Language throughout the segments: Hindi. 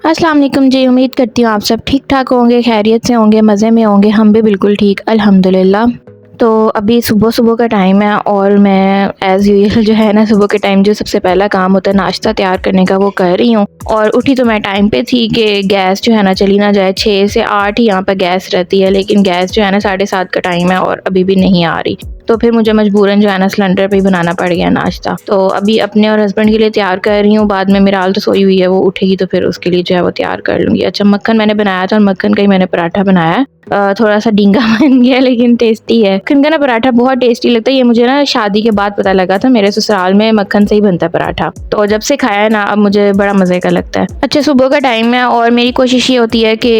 अस्सलाम वालेकुम जी। उम्मीद करती हूँ आप सब ठीक ठाक होंगे, खैरियत से होंगे, मज़े में होंगे। हम भी बिल्कुल ठीक अल्हम्दुलिल्लाह। तो अभी सुबह-सुबह का टाइम है और मैं एज़ यूजुअल जो है ना सुबह के टाइम जो सबसे पहला काम होता है नाश्ता तैयार करने का वो कर रही हूँ। और उठी तो मैं टाइम पे थी कि गैस जो है ना चली ना जाए। 6 से 8 ही यहाँ पे गैस रहती है, लेकिन गैस जो है ना 7:30 का टाइम है और अभी भी नहीं आ रही। तो फिर मुझे मजबूरन जो है ना सिलेंडर पे ही बनाना पड़ गया नाश्ता। तो अभी अपने और हस्बैंड के लिए तैयार कर रही हूँ, बाद में मिराल तो सोई हुई है, वो उठेगी तो फिर उसके लिए जो है वो तैयार कर लूँगी। अच्छा, मक्खन मैंने बनाया था और मक्खन का ही मैंने पराठा बनाया है। थोड़ा-सा डींगा बन गया लेकिन टेस्टी है। मक्खन का ना पराठा बहुत टेस्टी लगता है। ये मुझे ना शादी के बाद पता लगा था, मेरे ससुराल में मक्खन से ही बनता है पराठा। तो जब से खाया है ना अब मुझे बड़ा मज़े का लगता है। अच्छा, सुबह का टाइम है और मेरी कोशिश ये होती है कि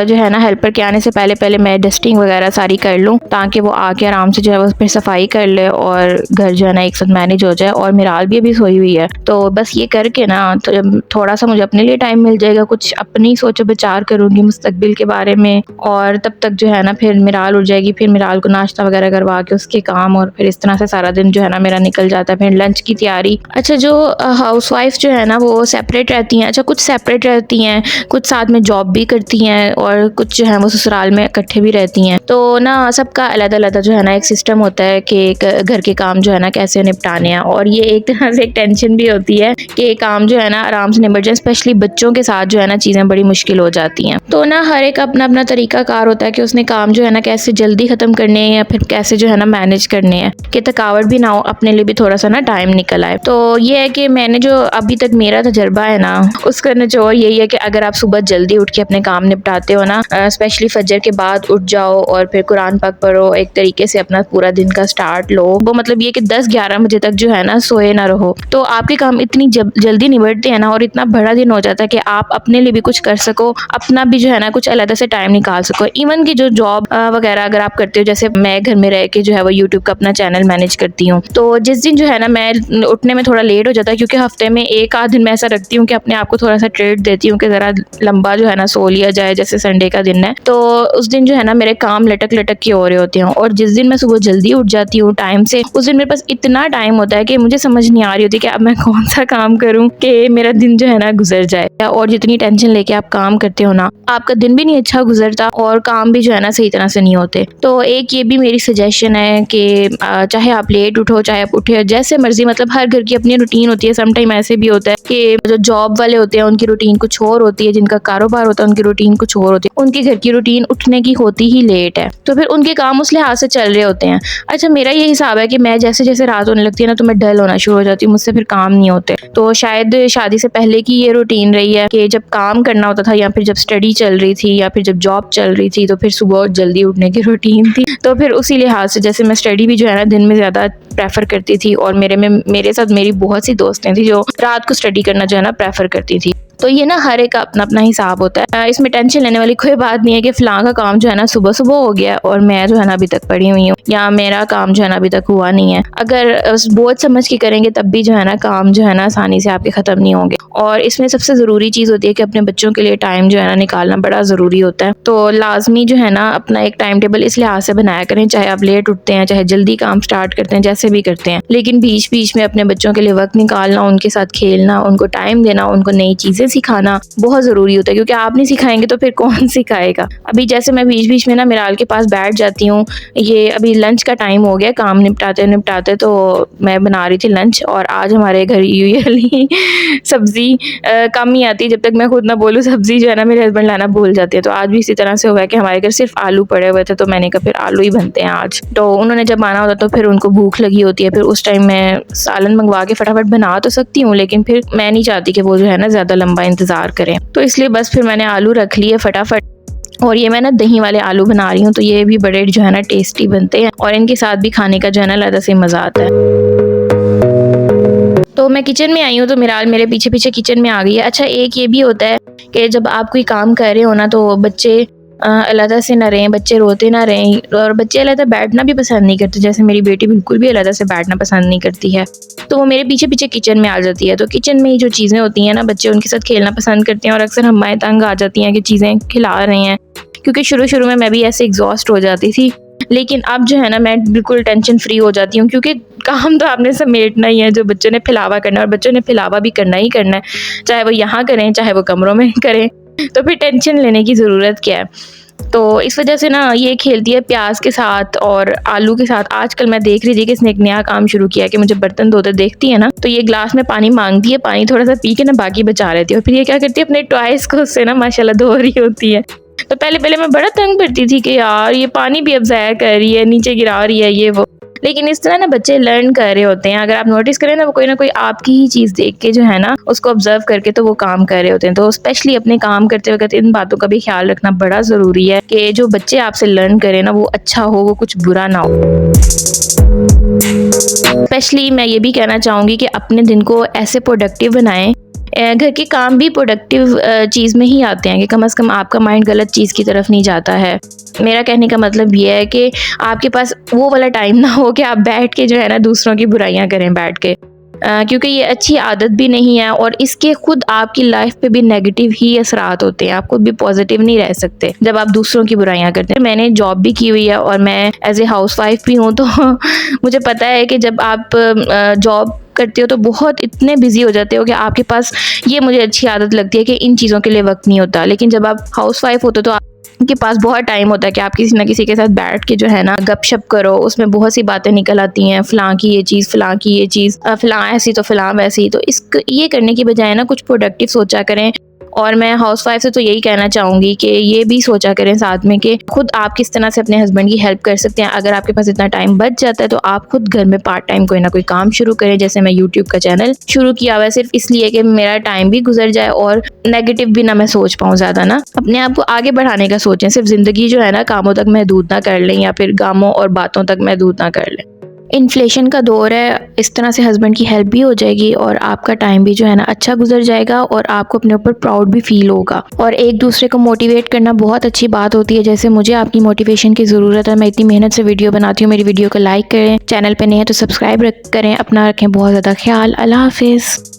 जो है ना हेल्पर के आने से पहले-पहले मैं डस्टिंग वगैरह सारी कर लूँ, ताकि वो आके आराम से जो है वो फिर सफाई कर ले और घर जो है ना एक साथ मैनेज हो जाए। और मिराल भी अभी सोई हुई है, तो बस ये करके ना तो जब थोड़ा-सा मुझे अपने लिए टाइम मिल जाएगा, कुछ अपनी सोचो विचार करूँगी मुस्तकबिल के बारे में। और तब तक जो है ना फिर मिराल उठ जाएगी, फिर मिराल को नाश्ता वगैरह करवा के उसके काम, और फिर इस तरह से सारा दिन जो है ना मेरा निकल जाता है। फिर लंच की तैयारी। अच्छा, जो हाउसवाइफ जो है ना वो सेपरेट रहती हैं। अच्छा, कुछ सेपरेट रहती हैं, कुछ साथ में जॉब भी करती हैं और कुछ जो है वो ससुराल में इकट्ठे भी रहती हैं। तो ना सबका अलग-अलग जो है ना एक सिस्टम होता है कि घर के काम जो है ना कैसे निपटाने हैं। और ये एक तरह से एक टेंशन भी होती है कि काम जो है ना आराम से निपट जाए। स्पेशली बच्चों के साथ जो है ना चीज़ें बड़ी मुश्किल हो जाती हैं। तो ना हर एक अपना-अपना तरीका कार होता है कि उसने काम जो है ना कैसे जल्दी ख़त्म करने हैं या फिर कैसे जो है ना मैनेज करने हैं कि थकावट भी ना हो, अपने लिए भी थोड़ा-सा ना टाइम निकल आए। तो ये है कि मैंने जो अभी तक मेरा तजुर्बा है ना उसका निचोड़ यही है कि अगर आप सुबह जल्दी उठ के अपने काम निपटाते हो ना, स्पेशली फजर के बाद उठ जाओ और फिर कुरान पाक पढ़ो, एक तरीके से अपना पूरा दिन का स्टार्ट लो। वो मतलब ये कि 10-11 बजे तक जो है ना सोए ना रहो, तो आपके काम इतनी जल्दी निबटते हैं ना और इतना बड़ा दिन हो जाता है कि आप अपने लिए भी कुछ कर सको, अपना भी जो है ना कुछ अलग से टाइम निकाल सको। इवन की जो जॉब वगैरह अगर आप करते हो, जैसे मैं घर में रह के जो है वो यूट्यूब का अपना चैनल मैनेज करती हूँ, तो जिस दिन जो है ना मैं उठने में थोड़ा लेट हो जाता है, क्योंकि हफ्ते में एक आध दिन मैं ऐसा रखती हूँ कि अपने आप को थोड़ा सा ट्रीट देती हूँ कि ज़रा लंबा जो है ना सो लिया जाए, जैसे संडे का दिन है, तो उस दिन जो है ना मेरे काम लटक लटक के हो रहे होते हैं। और जिस दिन मैं सुबह जल्दी उठ जाती हूँ टाइम से, उस दिन मेरे पास इतना टाइम होता है कि मुझे समझ नहीं आ रही होती कि अब मैं कौन सा काम करूँ कि मेरा दिन जो है ना गुजर जाए। और जितनी टेंशन लेके आप काम करते हो ना, आपका दिन भी नहीं अच्छा गुजरता और काम भी जो है ना सही तरह से नहीं होते। तो एक ये भी मेरी सजेशन है कि चाहे आप लेट उठो चाहे आप उठे जैसे मर्जी, मतलब हर घर की अपनी रूटीन होती है। सम टाइम ऐसे भी होता है कि जो जॉब वाले होते हैं उनकी रूटीन कुछ और होती है, जिनका कारोबार होता है उनकी रूटीन कुछ और होती है, उनके घर की रूटीन उठने की होती ही लेट है, तो फिर उनके काम उस लिहाज से चल रहे होते हैं। अच्छा, मेरा ये हिसाब है कि मैं जैसे जैसे रात होने लगती है ना तो मैं डल होना शुरू हो जाती हूँ, मुझसे फिर काम नहीं होते। तो शायद शादी से पहले की ये रूटीन रही है कि जब काम करना होता था या फिर जब स्टडी चल रही थी या फिर जब जॉब चल रही थी, तो फिर सुबह जल्दी उठने की रूटीन थी। तो फिर उसी लिहाज से जैसे मैं स्टडी भी जो है ना दिन में ज़्यादा प्रेफर करती थी, और मेरे साथ मेरी बहुत सी दोस्तें थी जो रात को स्टडी करना जो है ना प्रेफर करती थी। तो ये ना हर एक का अपना अपना हिसाब होता है। इसमें टेंशन लेने वाली कोई बात नहीं है कि फ़लाँ का काम जो है ना सुबह सुबह हो गया और मैं जो है ना अभी तक पड़ी हुई हूँ, या मेरा काम जो है ना अभी तक हुआ नहीं है। अगर बोझ समझ के करेंगे तब भी जो है ना काम जो है ना आसानी से आपके ख़त्म नहीं होंगे। और इसमें सबसे ज़रूरी चीज़ होती है कि अपने बच्चों के लिए टाइम जो है ना निकालना बड़ा ज़रूरी होता है। तो लाजमी जो है ना अपना एक टाइम टेबल इस लिहाज से बनाया करें, चाहे आप लेट उठते हैं चाहे जल्दी काम स्टार्ट करते हैं, जैसे भी करते हैं, लेकिन बीच बीच में अपने बच्चों के लिए वक्त निकालना, उनके साथ खेलना, उनको टाइम देना, उनको नई चीज़ें सिखाना बहुत ज़रूरी होता है, क्योंकि आप नहीं सिखाएंगे तो फिर कौन सिखाएगा। अभी जैसे मैं बीच बीच में ना मिराल के पास बैठ जाती हूँ, ये अभी लंच का टाइम हो गया, काम निपटाते निपटाते तो मैं बना रही थी लंच, और आज हमारे घर यूजुअली सब्ज़ी कम ही आती है, जब तक मैं खुद ना बोलूँ सब्ज़ी जो है ना मेरे हस्बैंड लाना भूल जाते हैं। तो आज भी इसी तरह से हुआ है कि हमारे घर सिर्फ आलू पड़े हुए थे, तो मैंने कहा फिर आलू ही बनते हैं आज। तो उन्होंने जब आना होता तो फिर उनको भूख लगी होती है, फिर उस टाइम मैं सालन मंगवा के फटाफट बना तो सकती हूँ, लेकिन फिर मैं नहीं चाहती कि वो जो है ना ज़्यादा लंबा इंतज़ार करें, तो इसलिए बस फिर मैंने आलू रख लिए फटाफट। और ये मैं ना दही वाले आलू बना रही हूँ, तो ये भी बड़े जो है ना टेस्टी बनते हैं और इनके साथ भी खाने का जो है ना अलग से मज़ा आता है। तो मैं किचन में आई हूँ, तो मिराल मेरे पीछे पीछे किचन में आ गई है। अच्छा, एक ये भी होता है कि जब आप कोई काम कर रहे हो ना तो बच्चे अलग से ना रहें, बच्चे रोते ना रहें, और बच्चे अलग बैठना भी पसंद नहीं करते। जैसे मेरी बेटी बिल्कुल भी अलग से बैठना पसंद नहीं करती है, तो वो मेरे पीछे पीछे किचन में आ जाती है। तो किचन में ही जो चीज़ें होती हैं ना, बच्चे उनके साथ खेलना पसंद करते हैं, और अक्सर हमारे तंग आ जाती हैं कि चीज़ें खिला रहे हैं, क्योंकि शुरू शुरू में मैं भी ऐसे एग्जॉस्ट हो जाती थी लेकिन अब जो है ना मैं बिल्कुल टेंशन फ्री हो जाती हूँ, क्योंकि काम तो आपने समेटना ही है, जो बच्चों ने फिलावा करना है और बच्चों ने फिलावा भी करना ही करना है, चाहे वो यहाँ करें चाहे वो कमरों में करें, तो फिर टेंशन लेने की ज़रूरत क्या है। तो इस वजह से ना ये खेलती है प्याज के साथ और आलू के साथ। आजकल मैं देख रही थी कि इसने एक नया काम शुरू किया कि मुझे बर्तन धोते देखती है ना, तो ये ग्लास में पानी मांगती है, पानी थोड़ा सा पी के ना बाकी बचा लेती है, और फिर ये क्या करती है अपने टॉयज को उससे ना माशाल्लाह धो रही होती है। तो पहले पहले मैं बड़ा तंग करती थी कि यार ये पानी भी अब ज़ाया कर रही है, नीचे गिरा रही है ये वो, लेकिन इस तरह ना बच्चे लर्न कर रहे होते हैं। अगर आप नोटिस करें ना कोई आपकी ही चीज़ देख के जो है ना उसको ऑब्जर्व करके तो वो काम कर रहे होते हैं। तो स्पेशली अपने काम करते वक्त इन बातों का भी ख्याल रखना बड़ा ज़रूरी है कि जो बच्चे आपसे लर्न करें ना वो अच्छा हो, वो कुछ बुरा ना हो। स्पेशली मैं ये भी कहना चाहूँगी कि अपने दिन को ऐसे प्रोडक्टिव बनाएं, घर के काम भी प्रोडक्टिव चीज़ में ही आते हैं कि कम से कम आपका माइंड गलत चीज़ की तरफ नहीं जाता है। मेरा कहने का मतलब ये है कि आपके पास वो वाला टाइम ना हो कि आप बैठ के जो है ना दूसरों की बुराइयां करें बैठ के, क्योंकि ये अच्छी आदत भी नहीं है और इसके खुद आपकी लाइफ पे भी नेगेटिव ही असरात होते हैं। आप खुद भी पॉजिटिव नहीं रह सकते जब आप दूसरों की बुराइयां करते हैं। मैंने जॉब भी की हुई है और मैं एज ए हाउस वाइफ भी हूँ, तो मुझे पता है कि जब आप जॉब करते हो तो बहुत इतने बिजी हो जाते हो कि आपके पास, ये मुझे अच्छी आदत लगती है कि इन चीज़ों के लिए वक्त नहीं होता। लेकिन जब आप हाउस वाइफ होते हो तो आपके पास बहुत टाइम होता है कि आप किसी ना किसी के साथ बैठ के जो है ना गपशप करो, उसमें बहुत सी बातें निकल आती हैं, फ़लाँ की ये चीज़, फ़लाँ की ये चीज़, फ़लाँ ऐसी तो फ़लाँ वैसी। तो ये करने की बजाय ना कुछ प्रोडक्टिव सोचा करें। और मैं हाउस वाइफ से तो यही कहना चाहूँगी कि ये भी सोचा करें साथ में कि खुद आप किस तरह से अपने हस्बैंड की हेल्प कर सकते हैं। अगर आपके पास इतना टाइम बच जाता है तो आप खुद घर में पार्ट टाइम कोई ना कोई काम शुरू करें। जैसे मैं यूट्यूब का चैनल शुरू किया हुआ है सिर्फ इसलिए कि मेरा टाइम भी गुजर जाए और नेगेटिव भी ना मैं सोच पाऊँ ज़्यादा ना, अपने आप को आगे बढ़ाने का सोचें। सिर्फ ज़िंदगी जो है ना कामों तक महदूद ना कर लें या फिर कामों और बातों तक महदूद ना कर लें। इन्फ्लेशन का दौर है, इस तरह से हस्बैंड की हेल्प भी हो जाएगी और आपका टाइम भी जो है ना अच्छा गुजर जाएगा और आपको अपने ऊपर प्राउड भी फील होगा। और एक दूसरे को मोटिवेट करना बहुत अच्छी बात होती है। जैसे मुझे आपकी मोटिवेशन की ज़रूरत है, मैं इतनी मेहनत से वीडियो बनाती हूँ। मेरी वीडियो को लाइक करें, चैनल पे नए हैं तो सब्सक्राइब करें। अपना रखें बहुत ज़्यादा ख्याल। अल्लाह हाफिज़।